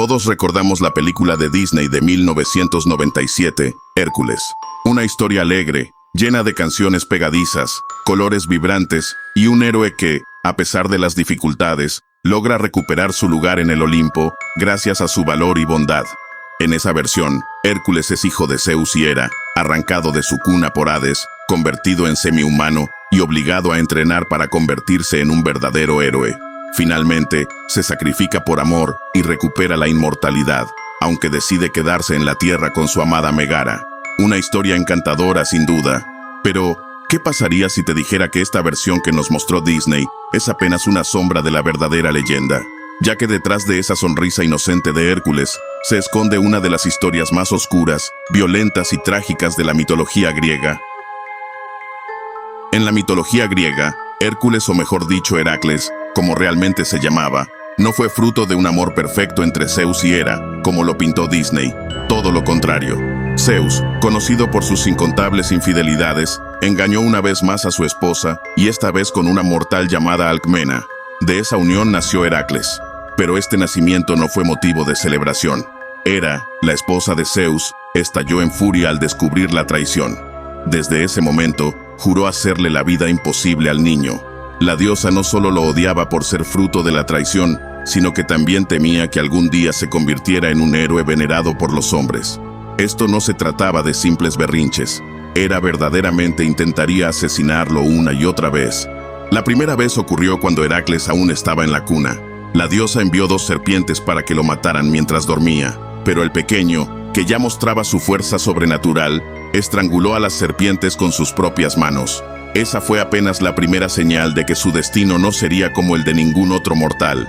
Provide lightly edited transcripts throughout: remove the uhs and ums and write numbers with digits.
Todos recordamos la película de Disney de 1997, Hércules. Una historia alegre, llena de canciones pegadizas, colores vibrantes y un héroe que, a pesar de las dificultades, logra recuperar su lugar en el Olimpo gracias a su valor y bondad. En esa versión, Hércules es hijo de Zeus y Hera, arrancado de su cuna por Hades, convertido en semihumano y obligado a entrenar para convertirse en un verdadero héroe. Finalmente, se sacrifica por amor y recupera la inmortalidad, aunque decide quedarse en la tierra con su amada Megara. Una historia encantadora sin duda. Pero, ¿qué pasaría si te dijera que esta versión que nos mostró Disney es apenas una sombra de la verdadera leyenda? Ya que detrás de esa sonrisa inocente de Hércules se esconde una de las historias más oscuras, violentas y trágicas de la mitología griega. En la mitología griega, Hércules, o mejor dicho Heracles, como realmente se llamaba, no fue fruto de un amor perfecto entre Zeus y Hera, como lo pintó Disney. Todo lo contrario. Zeus, conocido por sus incontables infidelidades, engañó una vez más a su esposa, y esta vez con una mortal llamada Alcmena. De esa unión nació Heracles. Pero este nacimiento no fue motivo de celebración. Hera, la esposa de Zeus, estalló en furia al descubrir la traición. Desde ese momento, juró hacerle la vida imposible al niño. La diosa no solo lo odiaba por ser fruto de la traición, sino que también temía que algún día se convirtiera en un héroe venerado por los hombres. Esto no se trataba de simples berrinches. Hera verdaderamente intentaría asesinarlo una y otra vez. La primera vez ocurrió cuando Heracles aún estaba en la cuna. La diosa envió 2 serpientes para que lo mataran mientras dormía, pero el pequeño, que ya mostraba su fuerza sobrenatural, estranguló a las serpientes con sus propias manos. Esa fue apenas la primera señal de que su destino no sería como el de ningún otro mortal.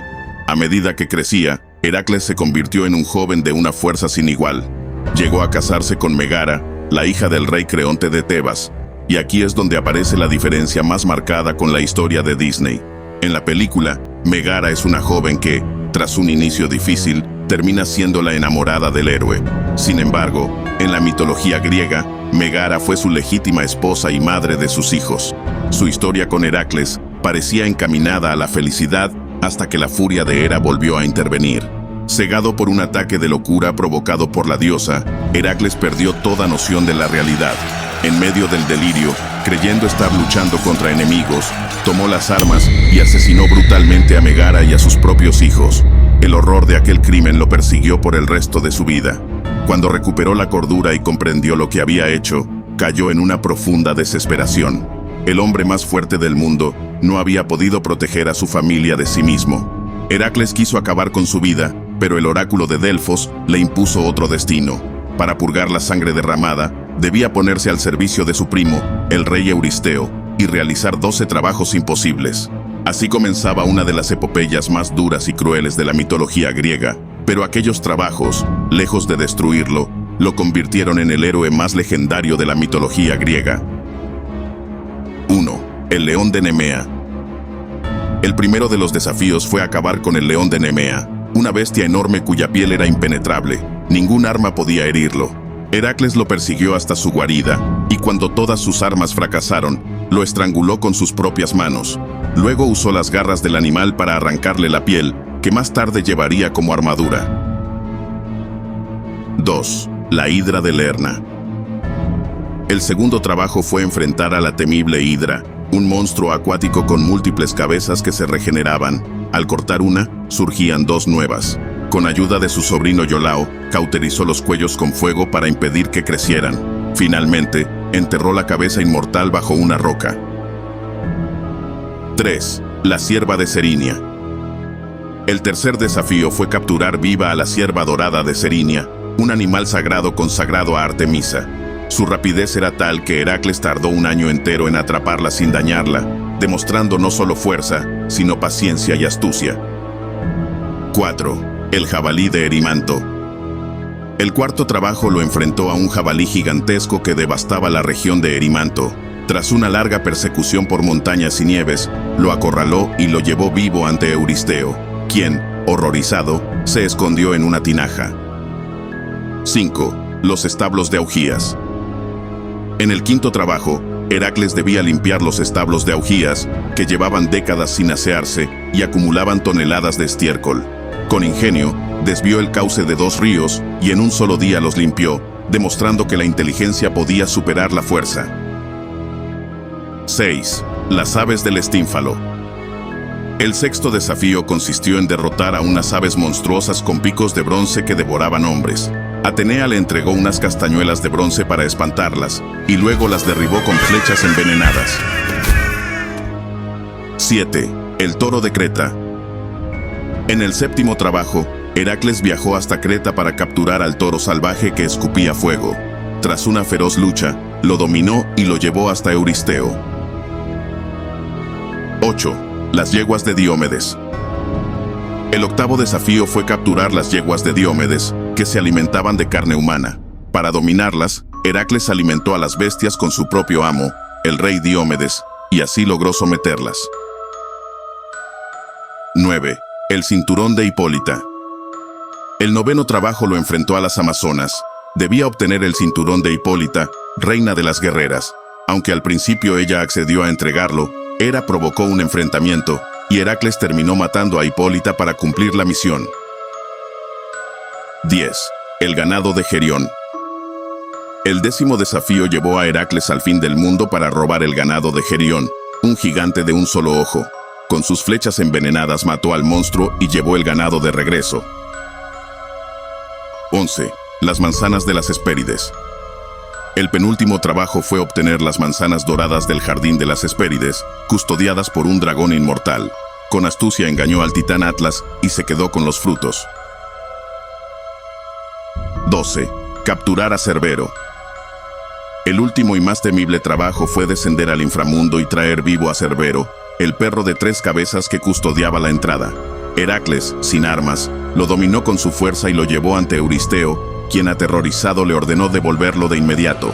A medida que crecía, Heracles se convirtió en un joven de una fuerza sin igual. Llegó a casarse con Megara, la hija del rey Creonte de Tebas, y aquí es donde aparece la diferencia más marcada con la historia de Disney. En la película, Megara es una joven que, tras un inicio difícil, termina siendo la enamorada del héroe. Sin embargo, en la mitología griega, Megara fue su legítima esposa y madre de sus hijos. Su historia con Heracles parecía encaminada a la felicidad hasta que la furia de Hera volvió a intervenir. Cegado por un ataque de locura provocado por la diosa, Heracles perdió toda noción de la realidad. En medio del delirio, creyendo estar luchando contra enemigos, tomó las armas y asesinó brutalmente a Megara y a sus propios hijos. El horror de aquel crimen lo persiguió por el resto de su vida. Cuando recuperó la cordura y comprendió lo que había hecho, cayó en una profunda desesperación. El hombre más fuerte del mundo no había podido proteger a su familia de sí mismo. Heracles quiso acabar con su vida, pero el oráculo de Delfos le impuso otro destino. Para purgar la sangre derramada, debía ponerse al servicio de su primo, el rey Euristeo, y realizar 12 trabajos imposibles. Así comenzaba una de las epopeyas más duras y crueles de la mitología griega, pero aquellos trabajos, lejos de destruirlo, lo convirtieron en el héroe más legendario de la mitología griega. 1. El león de Nemea. El primero de los desafíos fue acabar con el león de Nemea, una bestia enorme cuya piel era impenetrable. Ningún arma podía herirlo. Heracles lo persiguió hasta su guarida, y cuando todas sus armas fracasaron, lo estranguló con sus propias manos. Luego usó las garras del animal para arrancarle la piel, que más tarde llevaría como armadura. 2. La Hidra de Lerna. El segundo trabajo fue enfrentar a la temible Hidra, un monstruo acuático con múltiples cabezas que se regeneraban. Al cortar una, surgían 2 nuevas. Con ayuda de su sobrino Iolao, cauterizó los cuellos con fuego para impedir que crecieran. Finalmente, enterró la cabeza inmortal bajo una roca. 3. La Cierva de Serinia. El tercer desafío fue capturar viva a la cierva dorada de Serinia, un animal sagrado consagrado a Artemisa. Su rapidez era tal que Heracles tardó un año entero en atraparla sin dañarla, demostrando no solo fuerza, sino paciencia y astucia. 4. El jabalí de Erimanto. El cuarto trabajo lo enfrentó a un jabalí gigantesco que devastaba la región de Erimanto. Tras una larga persecución por montañas y nieves, lo acorraló y lo llevó vivo ante Euristeo, quien, horrorizado, se escondió en una tinaja. 5. Los establos de Augías. En el quinto trabajo, Heracles debía limpiar los establos de Augías, que llevaban décadas sin asearse y acumulaban toneladas de estiércol. Con ingenio, desvió el cauce de 2 ríos y en un solo día los limpió, demostrando que la inteligencia podía superar la fuerza. 6. Las aves del estínfalo. El sexto desafío consistió en derrotar a unas aves monstruosas con picos de bronce que devoraban hombres. Atenea le entregó unas castañuelas de bronce para espantarlas, y luego las derribó con flechas envenenadas. 7. El toro de Creta. En el séptimo trabajo, Heracles viajó hasta Creta para capturar al toro salvaje que escupía fuego. Tras una feroz lucha, lo dominó y lo llevó hasta Euristeo. 8. Las yeguas de Diomedes. El octavo desafío fue capturar las yeguas de Diomedes, que se alimentaban de carne humana. Para dominarlas, Heracles alimentó a las bestias con su propio amo, el rey Diomedes, y así logró someterlas. 9. El cinturón de Hipólita. El noveno trabajo lo enfrentó a las Amazonas. Debía obtener el cinturón de Hipólita, reina de las guerreras. Aunque al principio ella accedió a entregarlo, Hera provocó un enfrentamiento, y Heracles terminó matando a Hipólita para cumplir la misión. 10. El ganado de Gerión. El 10º desafío llevó a Heracles al fin del mundo para robar el ganado de Gerión, un gigante de un solo ojo. Con sus flechas envenenadas mató al monstruo y llevó el ganado de regreso. 11. Las manzanas de las Hespérides. El penúltimo trabajo fue obtener las manzanas doradas del jardín de las Hespérides, custodiadas por un dragón inmortal. Con astucia engañó al titán Atlas y se quedó con los frutos. 12. Capturar a Cerbero. El último y más temible trabajo fue descender al inframundo y traer vivo a Cerbero, el perro de 3 cabezas que custodiaba la entrada. Heracles, sin armas, lo dominó con su fuerza y lo llevó ante Euristeo, quien aterrorizado le ordenó devolverlo de inmediato.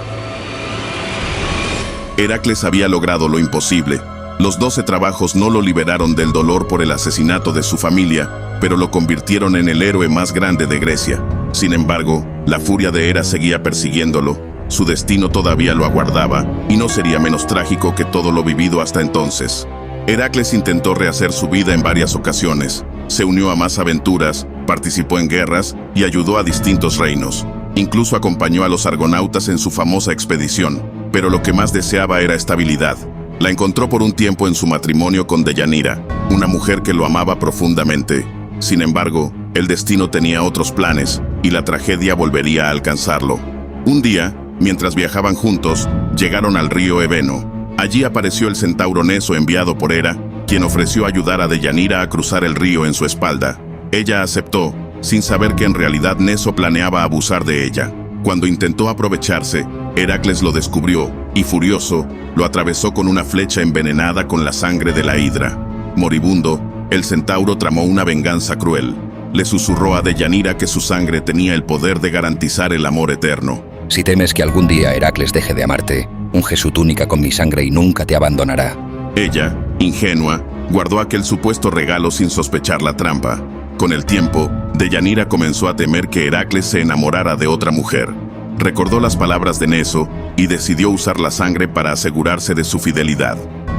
Heracles había logrado lo imposible. Los 12 trabajos no lo liberaron del dolor por el asesinato de su familia, pero lo convirtieron en el héroe más grande de Grecia. Sin embargo, la furia de Hera seguía persiguiéndolo. Su destino todavía lo aguardaba, y no sería menos trágico que todo lo vivido hasta entonces. Heracles intentó rehacer su vida en varias ocasiones. Se unió a más aventuras, participó en guerras y ayudó a distintos reinos. Incluso acompañó a los argonautas en su famosa expedición, pero lo que más deseaba era estabilidad. La encontró por un tiempo en su matrimonio con Deyanira, una mujer que lo amaba profundamente. Sin embargo, el destino tenía otros planes y la tragedia volvería a alcanzarlo. Un día, mientras viajaban juntos, llegaron al río Eveno. Allí apareció el centauro Neso enviado por Hera, quien ofreció ayudar a Deyanira a cruzar el río en su espalda. Ella aceptó, sin saber que en realidad Neso planeaba abusar de ella. Cuando intentó aprovecharse, Heracles lo descubrió y, furioso, lo atravesó con una flecha envenenada con la sangre de la hidra. Moribundo, el centauro tramó una venganza cruel. Le susurró a Deyanira que su sangre tenía el poder de garantizar el amor eterno. Si temes que algún día Heracles deje de amarte, unge su túnica con mi sangre y nunca te abandonará. Ella, ingenua, guardó aquel supuesto regalo sin sospechar la trampa. Con el tiempo, Deyanira comenzó a temer que Heracles se enamorara de otra mujer. Recordó las palabras de Neso y decidió usar la sangre para asegurarse de su fidelidad.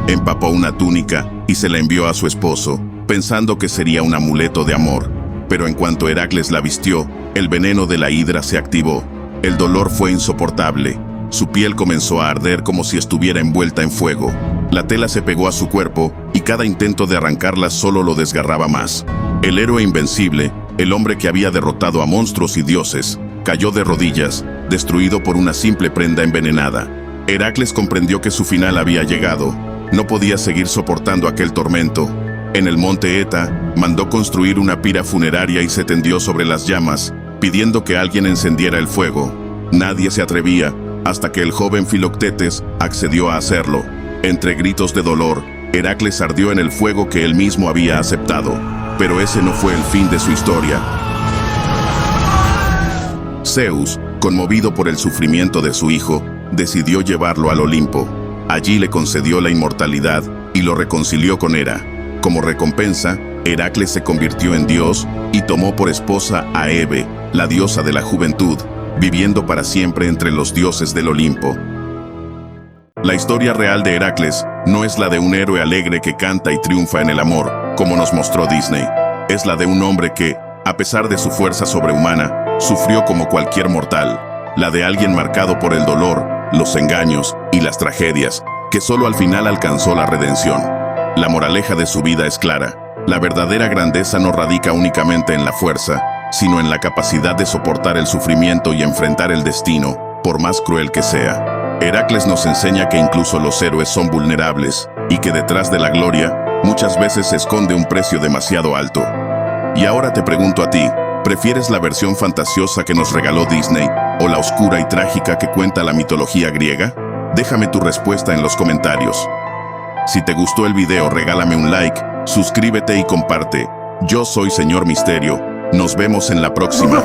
Empapó una túnica y se la envió a su esposo, pensando que sería un amuleto de amor. Pero en cuanto Heracles la vistió, el veneno de la hidra se activó. El dolor fue insoportable. Su piel comenzó a arder como si estuviera envuelta en fuego. La tela se pegó a su cuerpo y cada intento de arrancarla solo lo desgarraba más. El héroe invencible, el hombre que había derrotado a monstruos y dioses, cayó de rodillas, destruido por una simple prenda envenenada. Heracles comprendió que su final había llegado. No podía seguir soportando aquel tormento. En el monte Eta, mandó construir una pira funeraria y se tendió sobre las llamas, pidiendo que alguien encendiera el fuego. Nadie se atrevía, hasta que el joven Filoctetes accedió a hacerlo. Entre gritos de dolor, Heracles ardió en el fuego que él mismo había aceptado. Pero ese no fue el fin de su historia. Zeus, conmovido por el sufrimiento de su hijo, decidió llevarlo al Olimpo. Allí le concedió la inmortalidad y lo reconcilió con Hera. Como recompensa, Heracles se convirtió en dios y tomó por esposa a Hebe, la diosa de la juventud, viviendo para siempre entre los dioses del Olimpo. La historia real de Heracles no es la de un héroe alegre que canta y triunfa en el amor, como nos mostró Disney. Es la de un hombre que, A pesar de su fuerza sobrehumana, sufrió como cualquier mortal, la de alguien marcado por el dolor, los engaños y las tragedias, que solo al final alcanzó la redención. La moraleja de su vida es clara: la verdadera grandeza no radica únicamente en la fuerza, sino en la capacidad de soportar el sufrimiento y enfrentar el destino, por más cruel que sea. Heracles nos enseña que incluso los héroes son vulnerables, y que detrás de la gloria, muchas veces se esconde un precio demasiado alto. Y ahora te pregunto a ti, ¿prefieres la versión fantasiosa que nos regaló Disney, o la oscura y trágica que cuenta la mitología griega? Déjame tu respuesta en los comentarios. Si te gustó el video, regálame un like, suscríbete y comparte. Yo soy Señor Misterio. Nos vemos en la próxima.